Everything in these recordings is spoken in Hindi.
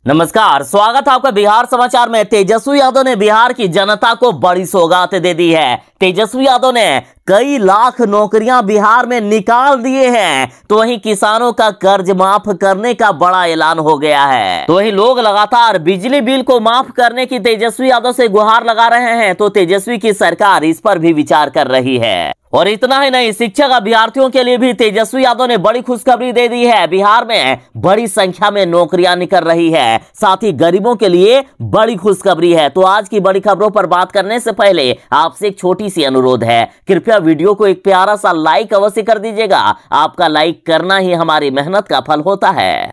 नमस्कार, स्वागत है आपका बिहार समाचार में। तेजस्वी यादव ने बिहार की जनता को बड़ी सौगात दे दी है। तेजस्वी यादव ने कई लाख नौकरियां बिहार में निकाल दिए हैं। तो वहीं किसानों का कर्ज माफ करने का बड़ा ऐलान हो गया है। तो वहीं लोग लगातार बिजली बिल को माफ करने की तेजस्वी यादव से गुहार लगा रहे हैं। तो तेजस्वी की सरकार इस पर भी विचार कर रही है। और इतना ही नहीं, शिक्षक अभ्यर्थियों के लिए भी तेजस्वी यादव ने बड़ी खुशखबरी दे दी है। बिहार में बड़ी संख्या में नौकरियां निकल रही है, साथ ही गरीबों के लिए बड़ी खुशखबरी है। तो आज की बड़ी खबरों पर बात करने से पहले आपसे एक छोटी सी अनुरोध है, कृपया वीडियो को एक प्यारा सा लाइक अवश्य कर दीजिएगा। आपका लाइक करना ही हमारी मेहनत का फल होता है।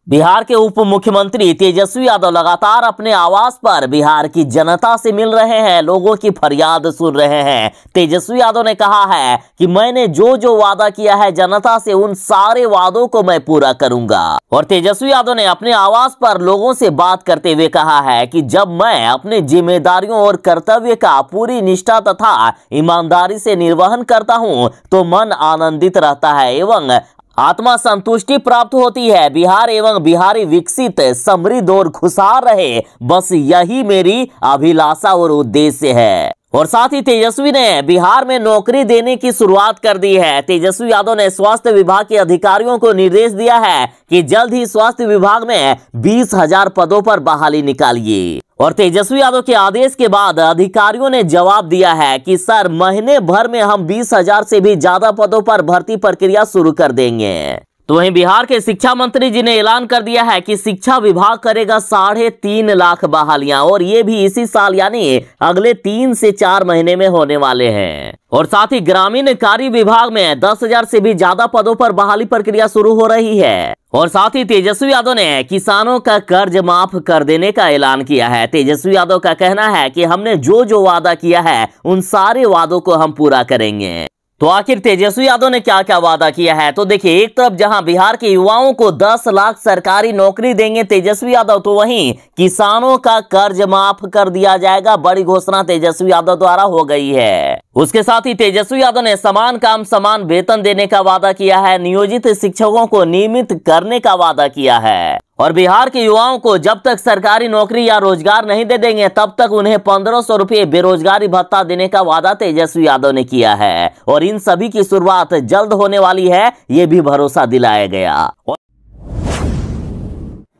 बिहार के उप मुख्यमंत्री तेजस्वी यादव लगातार अपने आवास पर बिहार की जनता से मिल रहे हैं, लोगों की फरियाद सुन रहे हैं। तेजस्वी यादव ने कहा है कि मैंने जो वादा किया है जनता से, उन सारे वादों को मैं पूरा करूंगा। और तेजस्वी यादव ने अपने आवास पर लोगों से बात करते हुए कहा है कि जब मैं अपने जिम्मेदारियों और कर्तव्य का पूरी निष्ठा तथा ईमानदारी से निर्वहन करता हूं तो मन आनंदित रहता है एवं आत्मा संतुष्टि प्राप्त होती है। बिहार एवं बिहारी विकसित, समृद्ध और खुशहाल रहे, बस यही मेरी अभिलाषा और उद्देश्य है। और साथ ही तेजस्वी ने बिहार में नौकरी देने की शुरुआत कर दी है। तेजस्वी यादव ने स्वास्थ्य विभाग के अधिकारियों को निर्देश दिया है कि जल्द ही स्वास्थ्य विभाग में 20,000 पदों पर बहाली निकालिए। और तेजस्वी यादव के आदेश के बाद अधिकारियों ने जवाब दिया है कि सर, महीने भर में हम 20,000 से भी ज्यादा पदों पर भर्ती प्रक्रिया शुरू कर देंगे। तो वहीं बिहार के शिक्षा मंत्री जी ने ऐलान कर दिया है कि शिक्षा विभाग करेगा 3.5 लाख बहालियां, और ये भी इसी साल यानी अगले 3 से 4 महीने में होने वाले हैं। और साथ ही ग्रामीण कार्य विभाग में 10,000 से भी ज्यादा पदों पर बहाली प्रक्रिया शुरू हो रही है। और साथ ही तेजस्वी यादव ने किसानों का कर्ज माफ कर देने का ऐलान किया है। तेजस्वी यादव का कहना है कि हमने जो वादा किया है उन सारे वादों को हम पूरा करेंगे। तो आखिर तेजस्वी यादव ने क्या क्या वादा किया है? तो देखिए, एक तरफ जहां बिहार के युवाओं को 10 लाख सरकारी नौकरी देंगे तेजस्वी यादव, तो वहीं किसानों का कर्ज माफ कर दिया जाएगा। बड़ी घोषणा तेजस्वी यादव द्वारा हो गई है। उसके साथ ही तेजस्वी यादव ने समान काम समान वेतन देने का वादा किया है। नियोजित शिक्षकों को नियमित करने का वादा किया है। और बिहार के युवाओं को जब तक सरकारी नौकरी या रोजगार नहीं दे देंगे तब तक उन्हें 1500 रुपये बेरोजगारी भत्ता देने का वादा तेजस्वी यादव ने किया है। और इन सभी की शुरुआत जल्द होने वाली है, ये भी भरोसा दिलाया गया।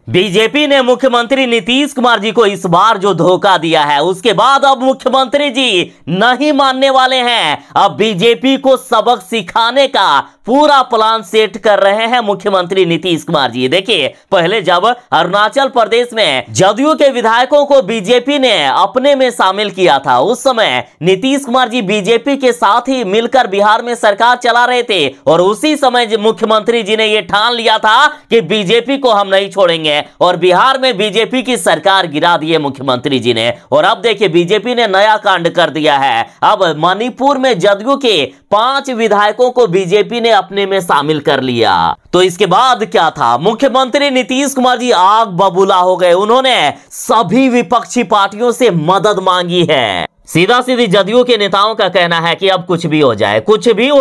बीजेपी ने मुख्यमंत्री नीतीश कुमार जी को इस बार जो धोखा दिया है, उसके बाद अब मुख्यमंत्री जी नहीं मानने वाले हैं। अब बीजेपी को सबक सिखाने का पूरा प्लान सेट कर रहे हैं मुख्यमंत्री नीतीश कुमार जी। देखिए, पहले जब अरुणाचल प्रदेश में जदयू के विधायकों को बीजेपी ने अपने में शामिल किया था, उस समय नीतीश कुमार जी बीजेपी के साथ ही मिलकर बिहार में सरकार चला रहे थे। और उसी समय मुख्यमंत्री जी ने यह ठान लिया था कि बीजेपी को हम नहीं छोड़ेंगे, और बिहार में बीजेपी की सरकार गिरा दी है मुख्यमंत्री जी ने। और अब देखिए, बीजेपी ने नया कांड कर दिया है। अब मणिपुर में जदयू के 5 विधायकों को बीजेपी ने अपने में शामिल कर लिया। तो इसके बाद क्या था, मुख्यमंत्री नीतीश कुमार जी आग बबूला हो गए। उन्होंने सभी विपक्षी पार्टियों से मदद मांगी है। सीधा सीधी जदयू के नेताओं का कहना है कि अब कुछ भी हो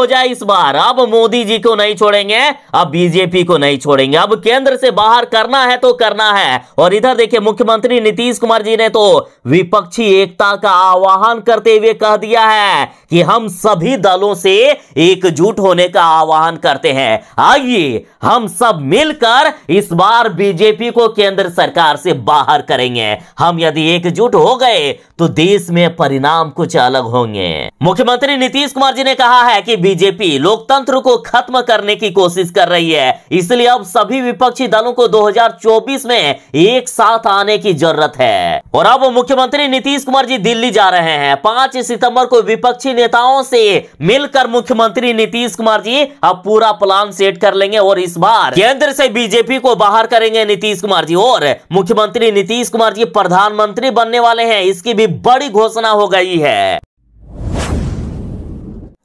जाए इस बार, अब मोदी जी को नहीं छोड़ेंगे, अब बीजेपी को नहीं छोड़ेंगे, अब केंद्र से बाहर करना है तो करना है। और इधर देखिए, मुख्यमंत्री नीतीश कुमार जी ने तो विपक्षी एकता का आह्वान करते हुए कह दिया है कि हम सभी दलों से एकजुट होने का आह्वान करते हैं। आइए हम सब मिलकर इस बार बीजेपी को केंद्र सरकार से बाहर करेंगे। हम यदि एकजुट हो गए तो देश में परिणाम कुछ अलग होंगे। मुख्यमंत्री नीतीश कुमार जी ने कहा है कि बीजेपी लोकतंत्र को खत्म करने की कोशिश कर रही है, इसलिए अब सभी विपक्षी दलों को 2024 में एक साथ आने की जरूरत है। और अब मुख्यमंत्री नीतीश कुमार जी दिल्ली जा रहे हैं। 5 सितंबर को विपक्षी नेताओं से मिलकर मुख्यमंत्री नीतीश कुमार जी अब पूरा प्लान सेट कर लेंगे, और इस बार केंद्र से बीजेपी को बाहर करेंगे नीतीश कुमार जी। और मुख्यमंत्री नीतीश कुमार जी प्रधानमंत्री बनने वाले हैं, इसकी भी बड़ी घोषणा हो गई है।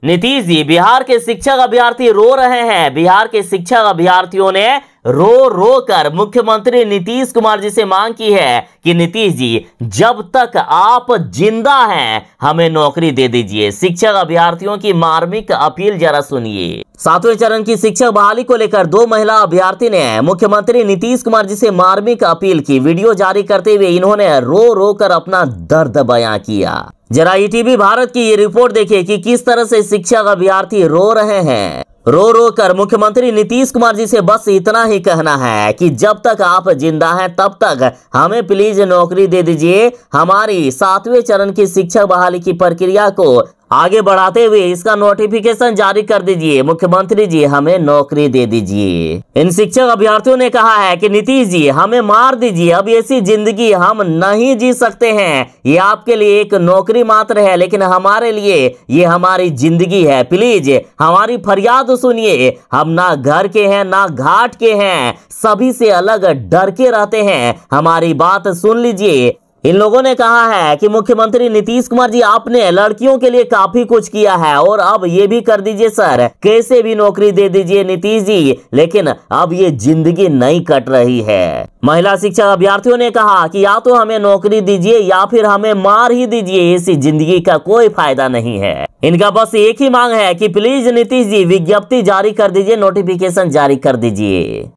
नीतीश जी, बिहार के शिक्षक अभ्यर्थी रो रहे हैं। बिहार के शिक्षक अभ्यर्थियों ने रो रो कर मुख्यमंत्री नीतीश कुमार जी से मांग की है कि नीतीश जी, जब तक आप जिंदा हैं हमें नौकरी दे दीजिए। शिक्षक अभ्यर्थियों की मार्मिक अपील जरा सुनिए। 7वें चरण की शिक्षक बहाली को लेकर 2 महिला अभ्यर्थी ने मुख्यमंत्री नीतीश कुमार जी से मार्मिक अपील की। वीडियो जारी करते हुए इन्होंने रो रो कर अपना दर्द बयां किया। जरा ईटीवी भारत की ये रिपोर्ट देखिए कि किस तरह से शिक्षक अभ्यर्थी रो रहे हैं। रो रो कर मुख्यमंत्री नीतीश कुमार जी से बस इतना ही कहना है कि जब तक आप जिंदा हैं तब तक हमें प्लीज नौकरी दे दीजिए। हमारी 7वें चरण की शिक्षक बहाली की प्रक्रिया को आगे बढ़ाते हुए इसका नोटिफिकेशन जारी कर दीजिए। मुख्यमंत्री जी, हमें नौकरी दे दीजिए। इन शिक्षक अभ्यर्थियों ने कहा है कि नीतीश जी, हमें मार दीजिए, अब ऐसी जिंदगी हम नहीं जी सकते हैं। ये आपके लिए एक नौकरी मात्र है, लेकिन हमारे लिए ये हमारी जिंदगी है। प्लीज हमारी फरियाद सुनिए। हम ना घर के हैं ना घाट के हैं, सभी से अलग डर के रहते हैं। हमारी बात सुन लीजिए। इन लोगों ने कहा है कि मुख्यमंत्री नीतीश कुमार जी, आपने लड़कियों के लिए काफी कुछ किया है और अब ये भी कर दीजिए सर, कैसे भी नौकरी दे दीजिए नीतीश जी, लेकिन अब ये जिंदगी नहीं कट रही है। महिला शिक्षक अभ्यर्थियों ने कहा कि या तो हमें नौकरी दीजिए या फिर हमें मार ही दीजिए, ऐसी जिंदगी का कोई फायदा नहीं है। इनका बस एक ही मांग है कि प्लीज नीतीश जी, विज्ञप्ति जारी कर दीजिए, नोटिफिकेशन जारी कर दीजिए।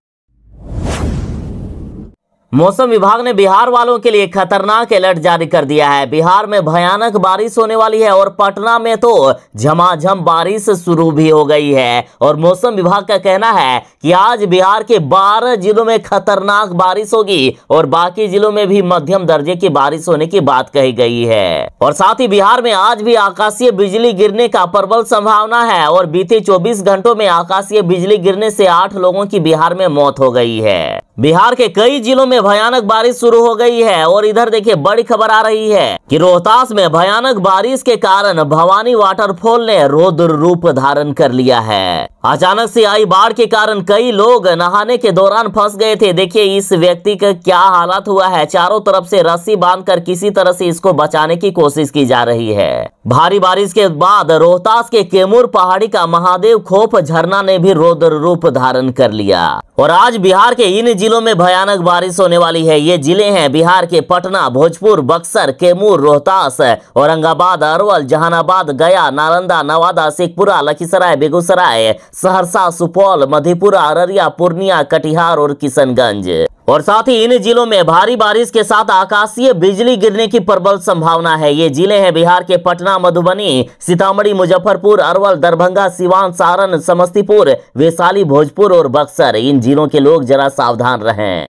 मौसम विभाग ने बिहार वालों के लिए खतरनाक अलर्ट जारी कर दिया है। बिहार में भयानक बारिश होने वाली है और पटना में तो झमाझम बारिश शुरू भी हो गई है। और मौसम विभाग का कहना है कि आज बिहार के 12 जिलों में खतरनाक बारिश होगी और बाकी जिलों में भी मध्यम दर्जे की बारिश होने की बात कही गई है। और साथ ही बिहार में आज भी आकाशीय बिजली गिरने का प्रबल संभावना है और बीते 24 घंटों में आकाशीय बिजली गिरने से 8 लोगों की बिहार में मौत हो गई है। बिहार के कई जिलों में भयानक बारिश शुरू हो गई है। और इधर देखिए, बड़ी खबर आ रही है कि रोहतास में भयानक बारिश के कारण भवानी वाटरफॉल ने रौद्र रूप धारण कर लिया है। अचानक से आई बाढ़ के कारण कई लोग नहाने के दौरान फंस गए थे। देखिए इस व्यक्ति का क्या हालत हुआ है। चारों तरफ से रस्सी बांधकर किसी तरह से इसको बचाने की कोशिश की जा रही है। भारी बारिश के बाद रोहतास के कैमूर पहाड़ी का महादेव खोप झरना ने भी रौद्र रूप धारण कर लिया। और आज बिहार के इन जिलों में भयानक बारिश होने वाली है। ये जिले हैं बिहार के पटना, भोजपुर, बक्सर, कैमूर, रोहतास, औरंगाबाद, अरवल, जहानाबाद, गया, नालंदा, नवादा, शेखपुरा, लखीसराय, बेगूसराय, सहरसा, सुपौल, मधेपुरा, अररिया, पूर्णिया, कटिहार और किशनगंज। और साथ ही इन जिलों में भारी बारिश के साथ आकाशीय बिजली गिरने की प्रबल संभावना है। ये जिले हैं बिहार के पटना, मधुबनी, सीतामढ़ी, मुजफ्फरपुर, अरवल, दरभंगा, सिवान, सारण, समस्तीपुर, वैशाली, भोजपुर और बक्सर। इन जिलों के लोग जरा सावधान रहें।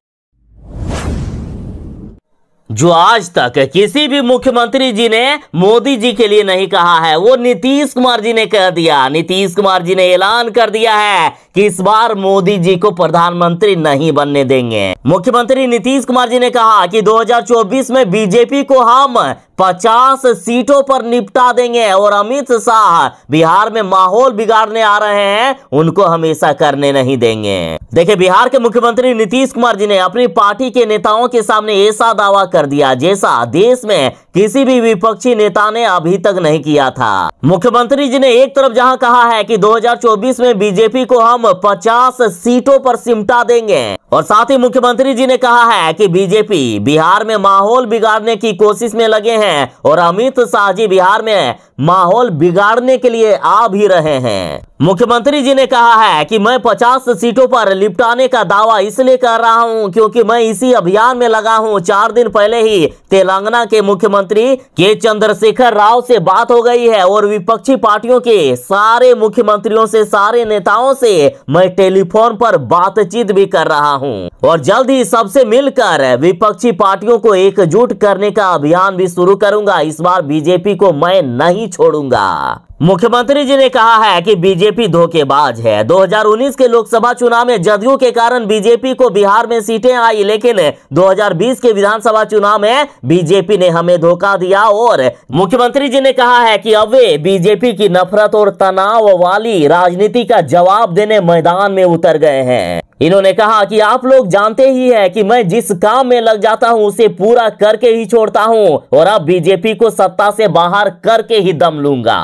जो आज तक किसी भी मुख्यमंत्री जी ने मोदी जी के लिए नहीं कहा है, वो नीतीश कुमार जी ने कह दिया। नीतीश कुमार जी ने ऐलान कर दिया है कि इस बार मोदी जी को प्रधानमंत्री नहीं बनने देंगे। मुख्यमंत्री नीतीश कुमार जी ने कहा कि 2024 में बीजेपी को हम 50 सीटों पर निपटा देंगे और अमित शाह बिहार में माहौल बिगाड़ने आ रहे हैं, उनको हम ऐसा करने नहीं देंगे। देखिए, बिहार के मुख्यमंत्री नीतीश कुमार जी ने अपनी पार्टी के नेताओं के सामने ऐसा दावा कर दिया जैसा देश में किसी भी विपक्षी नेता ने अभी तक नहीं किया था। मुख्यमंत्री जी ने एक तरफ जहां कहा है कि 2024 में बीजेपी को हम 50 सीटों पर सिमटा देंगे, और साथ ही मुख्यमंत्री जी ने कहा है कि बीजेपी बिहार में माहौल बिगाड़ने की कोशिश में लगे हैं और अमित शाह जी बिहार में माहौल बिगाड़ने के लिए आ भी रहे हैं। मुख्यमंत्री जी ने कहा है कि मैं 50 सीटों पर निपटाने का दावा इसलिए कर रहा हूं क्योंकि मैं इसी अभियान में लगा हूं। 4 दिन पहले ही तेलंगाना के मुख्यमंत्री के चंद्रशेखर राव से बात हो गई है और विपक्षी पार्टियों के सारे मुख्यमंत्रियों से, सारे नेताओं से मैं टेलीफोन पर बातचीत भी कर रहा हूं और जल्द ही सबसे मिलकर विपक्षी पार्टियों को एकजुट करने का अभियान भी शुरू करूंगा। इस बार बीजेपी को मैं नहीं छोड़ूंगा। मुख्यमंत्री जी ने कहा है कि बीजेपी धोखेबाज है। 2019 के लोकसभा चुनाव में जदयू के कारण बीजेपी को बिहार में सीटें आई, लेकिन 2020 के विधानसभा चुनाव में बीजेपी ने हमें धोखा दिया। और मुख्यमंत्री जी ने कहा है कि अब वे बीजेपी की नफरत और तनाव वाली राजनीति का जवाब देने मैदान में उतर गए हैं। इन्होंने कहा कि आप लोग जानते ही हैं कि मैं जिस काम में लग जाता हूं उसे पूरा करके ही छोड़ता हूं और अब बीजेपी को सत्ता से बाहर करके ही दम लूंगा।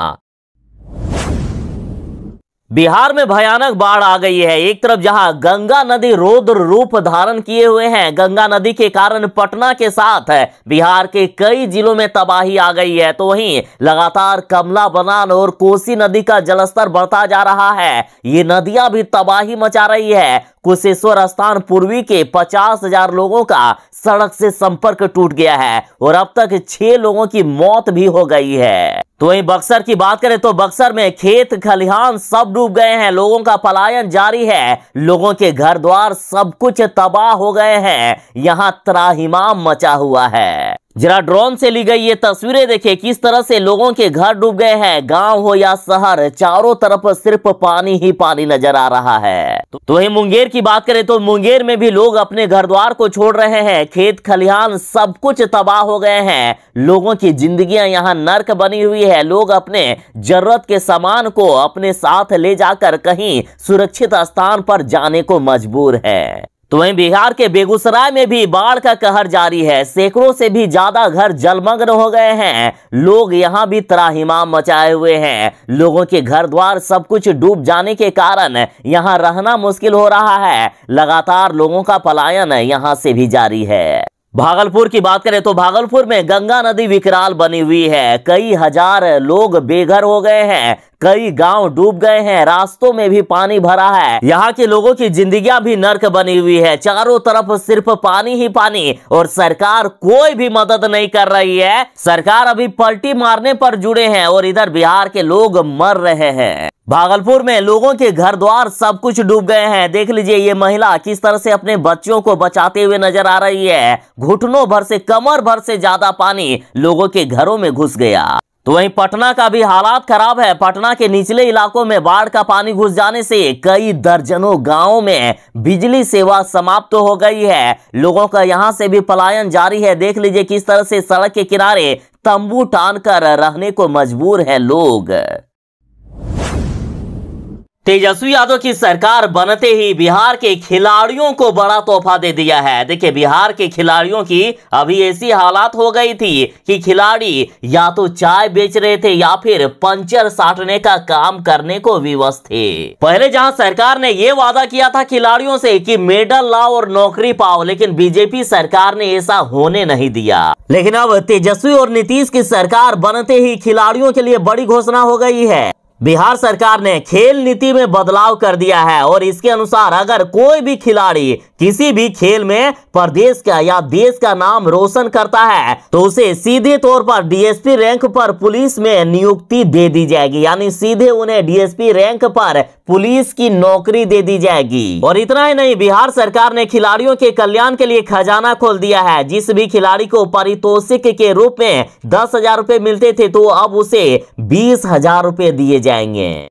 बिहार में भयानक बाढ़ आ गई है। एक तरफ जहां गंगा नदी रौद्र रूप धारण किए हुए हैं, गंगा नदी के कारण पटना के साथ बिहार के कई जिलों में तबाही आ गई है, तो वहीं लगातार कमला बलान और कोसी नदी का जलस्तर बढ़ता जा रहा है। ये नदियां भी तबाही मचा रही है। कुशेश्वर स्थान पूर्वी के 50,000 लोगों का सड़क से संपर्क टूट गया है और अब तक 6 लोगों की मौत भी हो गई है। तो वहीं बक्सर की बात करें तो बक्सर में खेत खलिहान सब डूब गए हैं, लोगों का पलायन जारी है, लोगों के घर द्वार सब कुछ तबाह हो गए हैं। यहां त्राहिमाम मचा हुआ है। जरा ड्रोन से ली गई ये तस्वीरें देखिए, किस तरह से लोगों के घर डूब गए हैं। गांव हो या शहर, चारों तरफ सिर्फ पानी ही पानी नजर आ रहा है। तो वहीं मुंगेर की बात करें तो मुंगेर में भी लोग अपने घर द्वार को छोड़ रहे हैं, खेत खलिहान सब कुछ तबाह हो गए हैं। लोगों की जिंदगियां यहाँ नर्क बनी हुई है। लोग अपने जरूरत के सामान को अपने साथ ले जाकर कहीं सुरक्षित स्थान पर जाने को मजबूर है। तो वहीं बिहार के बेगूसराय में भी बाढ़ का कहर जारी है। सैकड़ों से भी ज्यादा घर जलमग्न हो गए हैं। लोग यहां भी त्राहिमाम मचाए हुए हैं। लोगों के घर द्वार सब कुछ डूब जाने के कारण यहां रहना मुश्किल हो रहा है। लगातार लोगों का पलायन यहां से भी जारी है। भागलपुर की बात करें तो भागलपुर में गंगा नदी विकराल बनी हुई है। कई हजार लोग बेघर हो गए हैं, कई गांव डूब गए हैं, रास्तों में भी पानी भरा है। यहाँ के लोगों की जिंदगियां भी नर्क बनी हुई है। चारों तरफ सिर्फ पानी ही पानी और सरकार कोई भी मदद नहीं कर रही है। सरकार अभी पलटी मारने पर जुड़े हैं और इधर बिहार के लोग मर रहे हैं। भागलपुर में लोगों के घर द्वार सब कुछ डूब गए हैं। देख लीजिए ये महिला किस तरह से अपने बच्चों को बचाते हुए नजर आ रही है। घुटनों भर से, कमर भर से ज्यादा पानी लोगों के घरों में घुस गया। तो वहीं पटना का भी हालात खराब है। पटना के निचले इलाकों में बाढ़ का पानी घुस जाने से कई दर्जनों गांवों में बिजली सेवा समाप्त हो गई है। लोगों का यहां से भी पलायन जारी है। देख लीजिए किस तरह से सड़क के किनारे तंबू तानकर रहने को मजबूर है लोग। तेजस्वी यादव की सरकार बनते ही बिहार के खिलाड़ियों को बड़ा तोहफा दे दिया है। देखिए बिहार के खिलाड़ियों की अभी ऐसी हालात हो गई थी कि खिलाड़ी या तो चाय बेच रहे थे या फिर पंचर साटने का काम करने को विवश थे। पहले जहां सरकार ने यह वादा किया था खिलाड़ियों से कि मेडल लाओ और नौकरी पाओ, लेकिन बीजेपी सरकार ने ऐसा होने नहीं दिया। लेकिन अब तेजस्वी और नीतीश की सरकार बनते ही खिलाड़ियों के लिए बड़ी घोषणा हो गई है। बिहार सरकार ने खेल नीति में बदलाव कर दिया है और इसके अनुसार अगर कोई भी खिलाड़ी किसी भी खेल में प्रदेश का या देश का नाम रोशन करता है तो उसे सीधे तौर पर डीएसपी रैंक पर पुलिस में नियुक्ति दे दी जाएगी। यानी सीधे उन्हें डीएसपी रैंक पर पुलिस की नौकरी दे दी जाएगी। और इतना ही नहीं, बिहार सरकार ने खिलाड़ियों के कल्याण के लिए खजाना खोल दिया है। जिस भी खिलाड़ी को पारितोषिक के रूप में 10,000 रुपए मिलते थे तो अब उसे 20,000 रुपए दिए जाएंगे।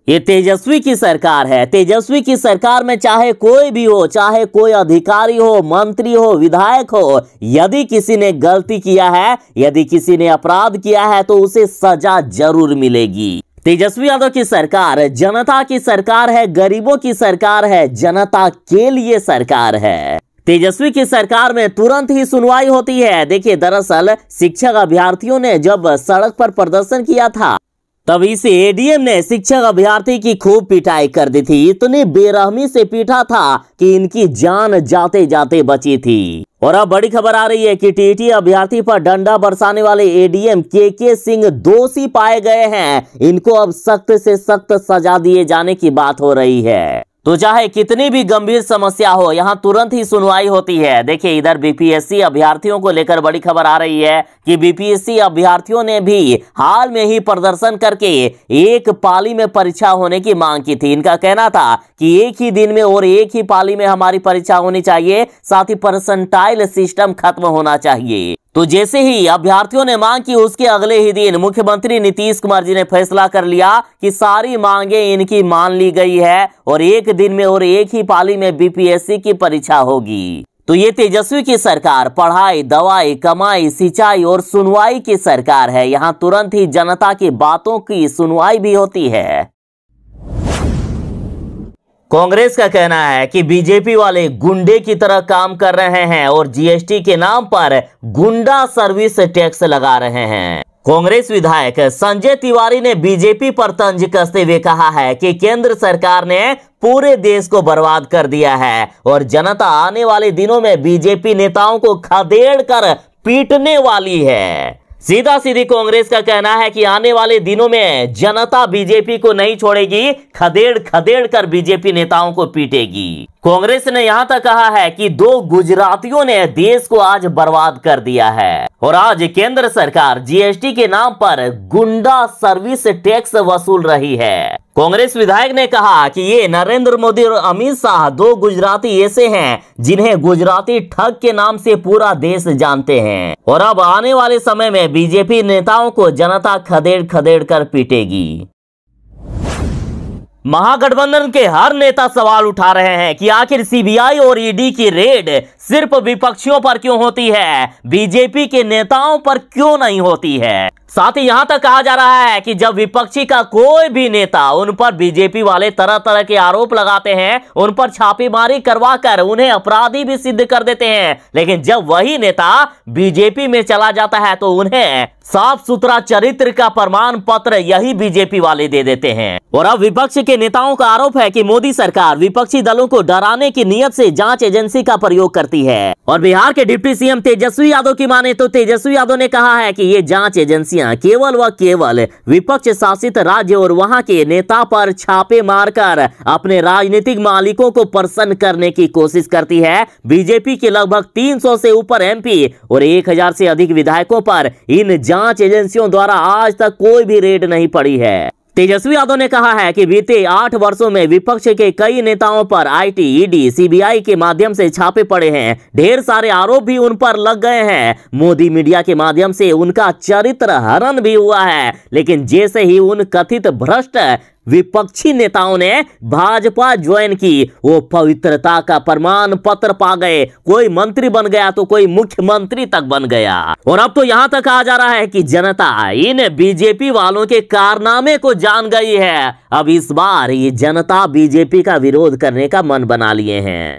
ये तेजस्वी की सरकार है। तेजस्वी की सरकार में चाहे कोई भी हो, चाहे कोई अधिकारी हो, मंत्री हो, विधायक हो, यदि किसी ने गलती किया है, यदि किसी ने अपराध किया है तो उसे सजा जरूर मिलेगी। तेजस्वी यादव की सरकार जनता की सरकार है, गरीबों की सरकार है, जनता के लिए सरकार है। तेजस्वी की सरकार में तुरंत ही सुनवाई होती है। देखिए दरअसल शिक्षक अभ्यर्थियों ने जब सड़क पर प्रदर्शन किया था तभी से एडीएम ने शिक्षक अभ्यर्थी की खूब पिटाई कर दी थी। इतनी बेरहमी से पीटा था कि इनकी जान जाते जाते बची थी। और अब बड़ी खबर आ रही है कि टीटी अभ्यर्थी पर डंडा बरसाने वाले एडीएम के सिंह दोषी पाए गए हैं। इनको अब सख्त से सख्त सजा दिए जाने की बात हो रही है। तो चाहे कितनी भी गंभीर समस्या हो, यहां तुरंत ही सुनवाई होती है। देखिए इधर बीपीएससी अभ्यर्थियों को लेकर बड़ी खबर आ रही है कि बीपीएससी अभ्यर्थियों ने भी हाल में ही प्रदर्शन करके एक पाली में परीक्षा होने की मांग की थी। इनका कहना था कि एक ही दिन में और एक ही पाली में हमारी परीक्षा होनी चाहिए, साथ ही परसेंटाइल सिस्टम खत्म होना चाहिए। तो जैसे ही अभ्यर्थियों ने मांग की उसके अगले ही दिन मुख्यमंत्री नीतीश कुमार जी ने फैसला कर लिया कि सारी मांगे इनकी मान ली गई है और एक दिन में और एक ही पाली में बीपीएससी की परीक्षा होगी। तो ये तेजस्वी की सरकार पढ़ाई, दवाई, कमाई, सिंचाई और सुनवाई की सरकार है। यहाँ तुरंत ही जनता की बातों की सुनवाई भी होती है। कांग्रेस का कहना है कि बीजेपी वाले गुंडे की तरह काम कर रहे हैं और जीएसटी के नाम पर गुंडा सर्विस टैक्स लगा रहे हैं। कांग्रेस विधायक संजय तिवारी ने बीजेपी पर तंज कसते हुए कहा है कि केंद्र सरकार ने पूरे देश को बर्बाद कर दिया है और जनता आने वाले दिनों में बीजेपी नेताओं को खदेड़ कर पीटने वाली है। सीधा सीधी कांग्रेस का कहना है कि आने वाले दिनों में जनता बीजेपी को नहीं छोड़ेगी, खदेड़ खदेड़ कर बीजेपी नेताओं को पीटेगी। कांग्रेस ने यहां तक कहा है कि 2 गुजरातियों ने देश को आज बर्बाद कर दिया है और आज केंद्र सरकार जीएसटी के नाम पर गुंडा सर्विस टैक्स वसूल रही है। कांग्रेस विधायक ने कहा कि ये नरेंद्र मोदी और अमित शाह 2 गुजराती ऐसे हैं जिन्हें गुजराती ठग के नाम से पूरा देश जानते हैं और अब आने वाले समय में बीजेपी नेताओं को जनता खदेड़ खदेड़ कर पीटेगी। महागठबंधन के हर नेता सवाल उठा रहे हैं कि आखिर सीबीआई और ईडी की रेड सिर्फ विपक्षियों पर क्यों होती है, बीजेपी के नेताओं पर क्यों नहीं होती है। साथ ही यहां तक कहा जा रहा है कि जब विपक्षी का कोई भी नेता उन पर बीजेपी वाले तरह तरह के आरोप लगाते हैं, उन पर छापेमारी करवाकर उन्हें अपराधी भी सिद्ध कर देते हैं, लेकिन जब वही नेता बीजेपी में चला जाता है तो उन्हें साफ सुथरा चरित्र का प्रमाण पत्र यही बीजेपी वाले दे देते हैं। और अब विपक्ष के नेताओं का आरोप है कि मोदी सरकार विपक्षी दलों को डराने की नियत से जांच एजेंसी का प्रयोग करती है। और बिहार के डिप्टी सीएम तेजस्वी यादव की माने तो तेजस्वी यादव ने कहा है कि ये जांच एजेंसियां केवल व केवल विपक्ष शासित राज्य और वहां के नेता पर छापे मारकर अपने राजनीतिक मालिकों को प्रसन्न करने की कोशिश करती है। बीजेपी के लगभग 300 से ऊपर एमपी और 1000 से अधिक विधायकों पर इन जांच एजेंसियों द्वारा आज तक कोई भी रेड नहीं पड़ी है। तेजस्वी यादव ने कहा है कि बीते 8 वर्षों में विपक्ष के कई नेताओं पर आईटी, ईडी, सीबीआई के माध्यम से छापे पड़े हैं। ढेर सारे आरोप भी उन पर लग गए हैं। मोदी मीडिया के माध्यम से उनका चरित्र हनन भी हुआ है, लेकिन जैसे ही उन कथित भ्रष्ट विपक्षी नेताओं ने भाजपा ज्वाइन की, वो पवित्रता का प्रमाण पत्र पा गए। कोई मंत्री बन गया तो कोई मुख्यमंत्री तक बन गया। और अब तो यहां तक कहा जा रहा है कि जनता इन बीजेपी वालों के कारनामे को जान गई है। अब इस बार ये जनता बीजेपी का विरोध करने का मन बना लिए हैं।